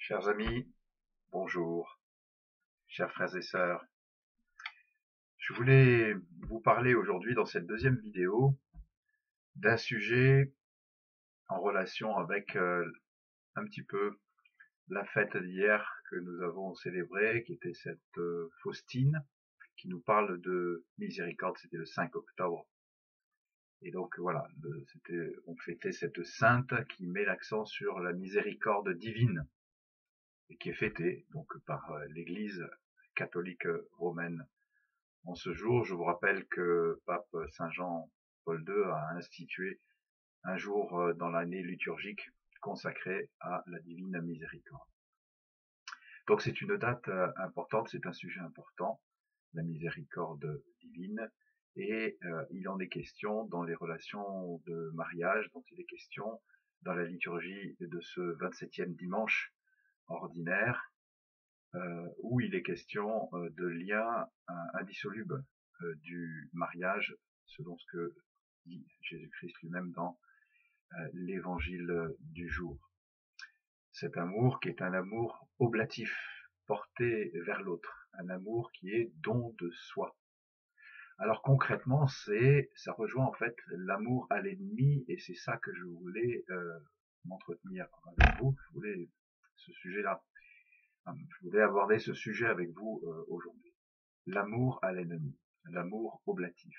Chers amis, bonjour, chers frères et sœurs. Je voulais vous parler aujourd'hui dans cette deuxième vidéo d'un sujet en relation avec un petit peu la fête d'hier que nous avons célébrée, qui était cette Faustine, qui nous parle de miséricorde. C'était le 5 octobre. Et donc voilà, on fêtait cette sainte qui met l'accent sur la miséricorde divine et qui est fêtée donc par l'Église catholique romaine. En ce jour, je vous rappelle que pape Saint Jean-Paul II a institué un jour dans l'année liturgique consacré à la divine miséricorde. Donc c'est une date importante, c'est un sujet important, la miséricorde divine, et il en est question dans les relations de mariage, dont il est question dans la liturgie de ce 27e dimanche ordinaire, où il est question de liens indissolubles du mariage, selon ce que dit Jésus-Christ lui-même dans l'évangile du jour. Cet amour qui est un amour oblatif, porté vers l'autre, un amour qui est don de soi. Alors concrètement, ça rejoint en fait l'amour à l'ennemi, et c'est ça que je voulais m'entretenir avec vous. Je voulais aborder ce sujet avec vous aujourd'hui. L'amour à l'ennemi, l'amour oblatif.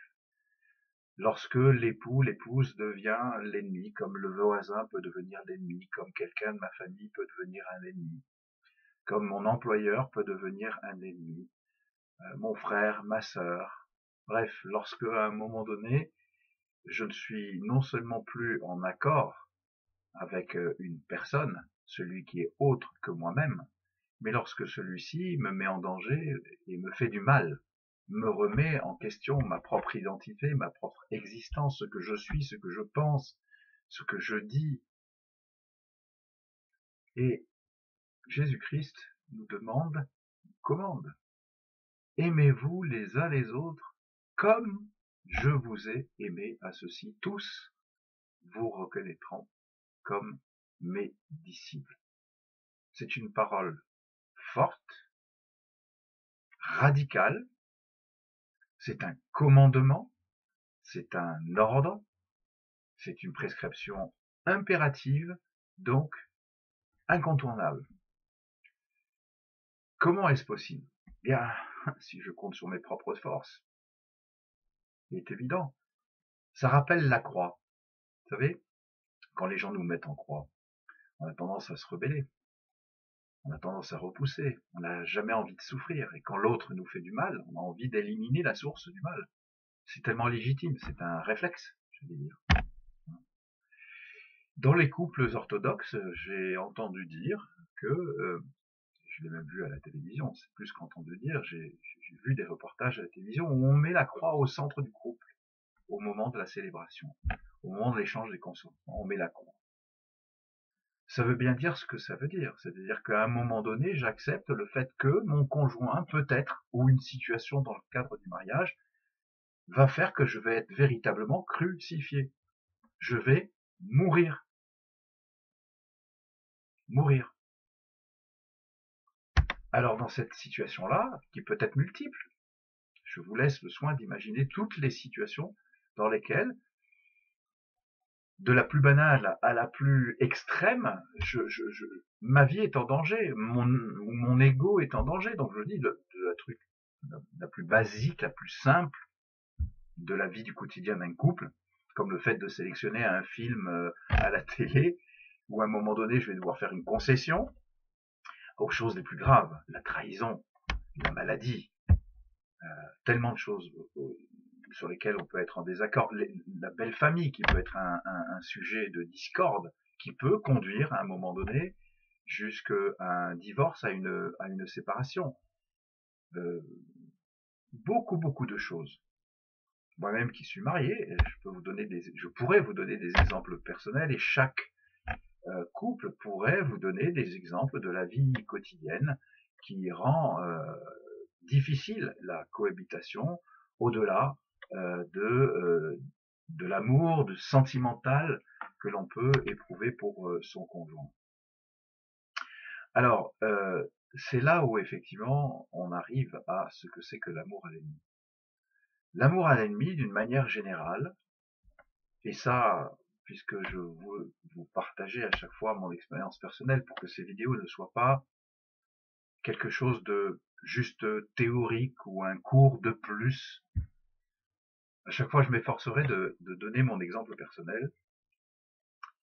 Lorsque l'époux, l'épouse devient l'ennemi, comme le voisin peut devenir l'ennemi, comme quelqu'un de ma famille peut devenir un ennemi, comme mon employeur peut devenir un ennemi, mon frère, ma sœur. Bref, lorsque à un moment donné, je ne suis non seulement plus en accord avec une personne, celui qui est autre que moi-même, mais lorsque celui-ci me met en danger et me fait du mal, me remet en question ma propre identité, ma propre existence, ce que je suis, ce que je pense, ce que je dis. Et Jésus-Christ nous demande, nous commande, aimez-vous les uns les autres comme je vous ai aimé, à ceux-ci tous vous reconnaîtront comme mes disciples. C'est une parole forte, radicale, c'est un commandement, c'est un ordre, c'est une prescription impérative, donc incontournable. Comment est-ce possible? Bien, si je compte sur mes propres forces, il est évident. Ça rappelle la croix. Vous savez, quand les gens nous mettent en croix, on a tendance à se rebeller, on a tendance à repousser, on n'a jamais envie de souffrir. Et quand l'autre nous fait du mal, on a envie d'éliminer la source du mal. C'est tellement légitime, c'est un réflexe, je vais dire. Dans les couples orthodoxes, j'ai entendu dire que, je l'ai même vu à la télévision, c'est plus qu'entendu dire, j'ai vu des reportages à la télévision où on met la croix au centre du couple, au moment de la célébration, au moment de l'échange des consentements, on met la croix. Ça veut bien dire ce que ça veut dire, c'est-à-dire qu'à un moment donné, j'accepte le fait que mon conjoint, peut-être, ou une situation dans le cadre du mariage, va faire que je vais être véritablement crucifié. Je vais mourir. Mourir. Alors dans cette situation-là, qui peut être multiple, je vous laisse le soin d'imaginer toutes les situations dans lesquelles, de la plus banale à la plus extrême, ma vie est en danger, mon ego est en danger. Donc je dis la truc la plus basique, la plus simple de la vie du quotidien d'un couple, comme le fait de sélectionner un film à la télé, où à un moment donné je vais devoir faire une concession, aux choses les plus graves, la trahison, la maladie, tellement de choses sur lesquelles on peut être en désaccord, la belle famille qui peut être un sujet de discorde, qui peut conduire à un moment donné jusqu'à un divorce, à une séparation. Beaucoup de choses. Moi-même qui suis marié, je pourrais vous donner des exemples personnels, et chaque couple pourrait vous donner des exemples de la vie quotidienne qui rend difficile la cohabitation au-delà de l'amour, du sentimental que l'on peut éprouver pour son conjoint. Alors, c'est là où effectivement on arrive à ce que c'est que l'amour à l'ennemi. L'amour à l'ennemi, d'une manière générale, et ça, puisque je veux vous partager à chaque fois mon expérience personnelle pour que ces vidéos ne soient pas quelque chose de juste théorique ou un cours de plus. À chaque fois, je m'efforcerai de donner mon exemple personnel.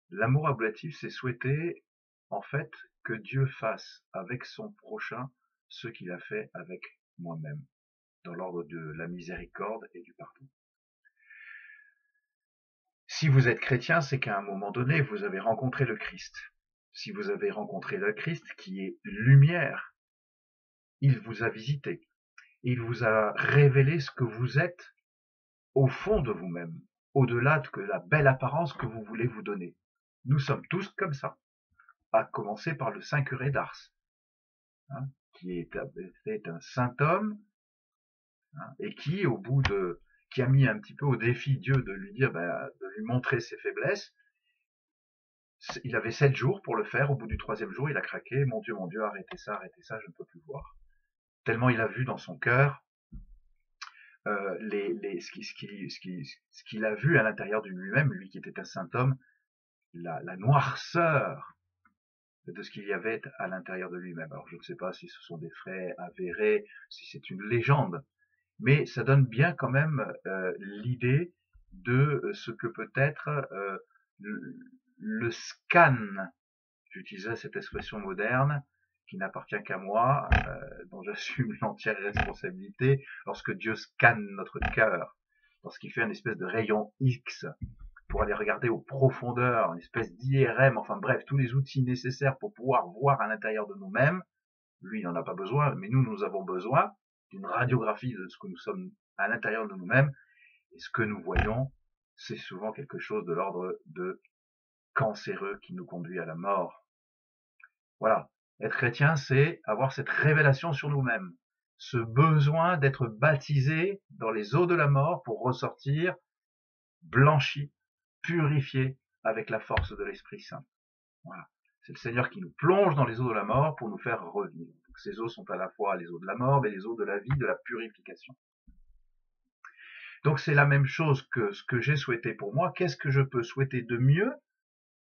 L'amour ablatif, c'est souhaiter, en fait, que Dieu fasse avec son prochain ce qu'il a fait avec moi-même, dans l'ordre de la miséricorde et du pardon. Si vous êtes chrétien, c'est qu'à un moment donné, vous avez rencontré le Christ. Si vous avez rencontré le Christ, qui est lumière, il vous a visité. Il vous a révélé ce que vous êtes au fond de vous-même, au-delà de la belle apparence que vous voulez vous donner. Nous sommes tous comme ça, à commencer par le saint curé d'Ars, hein, qui est un saint homme, hein, et qui, qui a mis un petit peu au défi Dieu de lui dire, de lui montrer ses faiblesses. Il avait 7 jours pour le faire. Au bout du 3e jour, il a craqué. Mon Dieu, arrêtez ça, je ne peux plus voir. Tellement il a vu dans son cœur ce qu'il a vu à l'intérieur de lui-même, lui qui était un saint homme, la noirceur de ce qu'il y avait à l'intérieur de lui-même. Alors je ne sais pas si ce sont des faits avérés, si c'est une légende, mais ça donne bien quand même l'idée de ce que peut être le scan. J'utilisais cette expression moderne qui n'appartient qu'à moi, dont j'assume l'entière responsabilité, lorsque Dieu scanne notre cœur, lorsqu'il fait une espèce de rayon X pour aller regarder aux profondeurs, une espèce d'IRM, enfin bref, tous les outils nécessaires pour pouvoir voir à l'intérieur de nous-mêmes. Lui, il n'en a pas besoin, mais nous avons besoin d'une radiographie de ce que nous sommes à l'intérieur de nous-mêmes. Et ce que nous voyons, c'est souvent quelque chose de l'ordre de cancéreux qui nous conduit à la mort. Voilà. Être chrétien, c'est avoir cette révélation sur nous-mêmes. Ce besoin d'être baptisé dans les eaux de la mort pour ressortir blanchi, purifié avec la force de l'Esprit Saint. Voilà. C'est le Seigneur qui nous plonge dans les eaux de la mort pour nous faire revivre. Donc, ces eaux sont à la fois les eaux de la mort, mais les eaux de la vie, de la purification. Donc c'est la même chose que ce que j'ai souhaité pour moi. Qu'est-ce que je peux souhaiter de mieux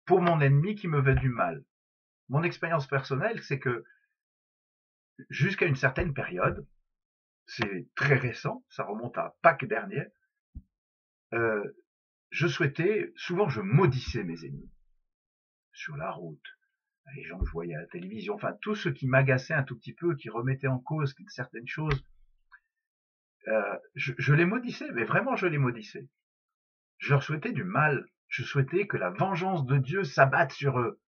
pour mon ennemi qui me veut du mal? Mon expérience personnelle, c'est que jusqu'à une certaine période, c'est très récent, ça remonte à Pâques dernier, je souhaitais, souvent je maudissais mes ennemis, sur la route, les gens que je voyais à la télévision, enfin tout ce qui m'agaçait un tout petit peu, qui remettait en cause certaines choses, je les maudissais, mais vraiment je les maudissais. Je leur souhaitais du mal, je souhaitais que la vengeance de Dieu s'abatte sur eux,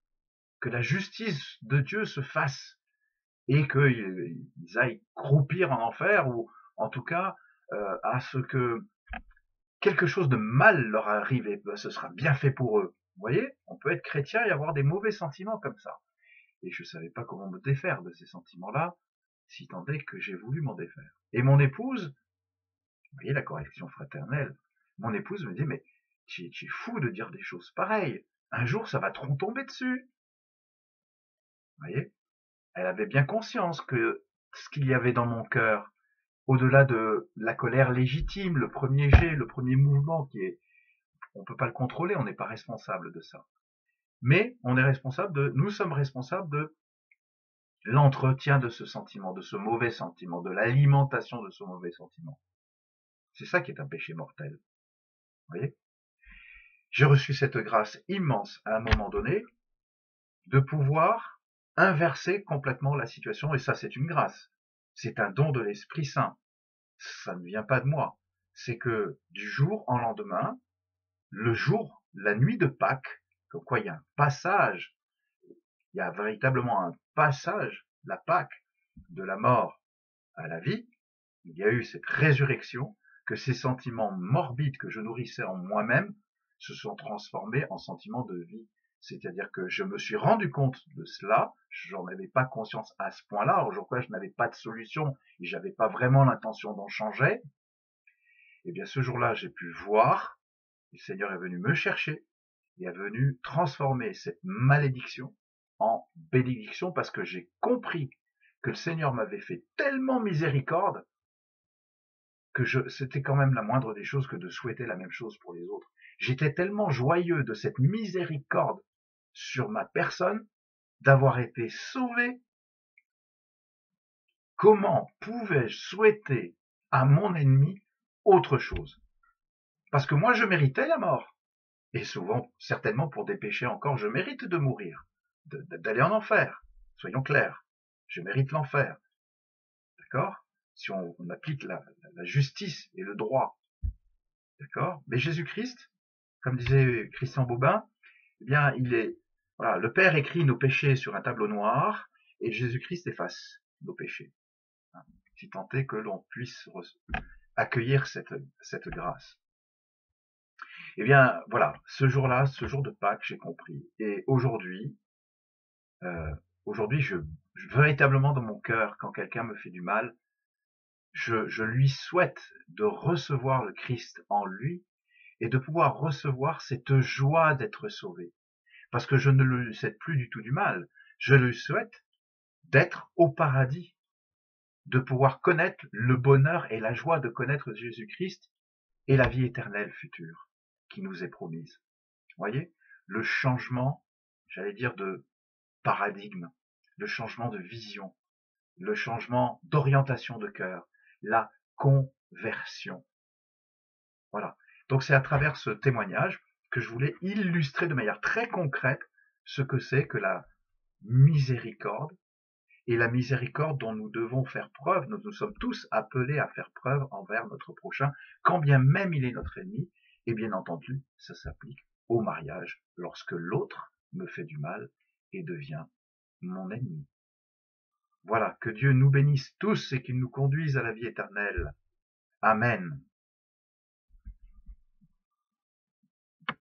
que la justice de Dieu se fasse, et qu'ils aillent croupir en enfer, ou en tout cas à ce que quelque chose de mal leur arrive, et ce sera bien fait pour eux. Vous voyez, on peut être chrétien et avoir des mauvais sentiments comme ça. Et je ne savais pas comment me défaire de ces sentiments-là, si tant est que j'ai voulu m'en défaire. Et mon épouse, vous voyez la correction fraternelle, mon épouse me dit, mais tu es fou de dire des choses pareilles. Un jour, ça va te retomber dessus. Vous voyez, elle avait bien conscience que ce qu'il y avait dans mon cœur, au-delà de la colère légitime, le premier jet, le premier mouvement on peut pas le contrôler, on n'est pas responsable de ça. Mais nous sommes responsables de l'entretien de ce sentiment, de ce mauvais sentiment, de l'alimentation de ce mauvais sentiment. C'est ça qui est un péché mortel. Vous voyez? J'ai reçu cette grâce immense à un moment donné de pouvoir inverser complètement la situation, et ça c'est une grâce. C'est un don de l'Esprit Saint. Ça ne vient pas de moi. C'est que du jour au lendemain, le jour, la nuit de Pâques, comme quoi il y a un passage, il y a véritablement un passage, la Pâques, de la mort à la vie. Il y a eu cette résurrection, que ces sentiments morbides que je nourrissais en moi-même se sont transformés en sentiments de vie. C'est-à-dire que je me suis rendu compte de cela, j'en avais pas conscience à ce point-là, aujourd'hui je n'avais pas de solution et j'avais pas vraiment l'intention d'en changer. Et bien ce jour-là, j'ai pu voir, le Seigneur est venu me chercher et est venu transformer cette malédiction en bénédiction parce que j'ai compris que le Seigneur m'avait fait tellement miséricorde que c'était quand même la moindre des choses que de souhaiter la même chose pour les autres. J'étais tellement joyeux de cette miséricorde sur ma personne, d'avoir été sauvé. Comment pouvais-je souhaiter à mon ennemi autre chose? Parce que moi, je méritais la mort. Et souvent, certainement pour des péchés encore, je mérite de mourir, d'aller en enfer. Soyons clairs. Je mérite l'enfer. D'accord? Si on applique la justice et le droit. D'accord? Mais Jésus-Christ, comme disait Christian Bobin, eh bien, voilà, le Père écrit nos péchés sur un tableau noir et Jésus-Christ efface nos péchés. Si tant est que l'on puisse accueillir cette grâce. Eh bien, voilà, ce jour-là, ce jour de Pâques, j'ai compris. Et aujourd'hui, véritablement dans mon cœur, quand quelqu'un me fait du mal, je lui souhaite de recevoir le Christ en lui et de pouvoir recevoir cette joie d'être sauvé. Parce que je ne lui souhaite plus du tout du mal. Je lui souhaite d'être au paradis, de pouvoir connaître le bonheur et la joie de connaître Jésus-Christ et la vie éternelle future qui nous est promise. Vous voyez, le changement, j'allais dire, de paradigme, le changement de vision, le changement d'orientation de cœur, la conversion. Voilà. Donc c'est à travers ce témoignage que je voulais illustrer de manière très concrète ce que c'est que la miséricorde et la miséricorde dont nous devons faire preuve. Nous sommes tous appelés à faire preuve envers notre prochain, quand bien même il est notre ennemi. Et bien entendu, ça s'applique au mariage lorsque l'autre me fait du mal et devient mon ennemi. Voilà, que Dieu nous bénisse tous et qu'il nous conduise à la vie éternelle. Amen.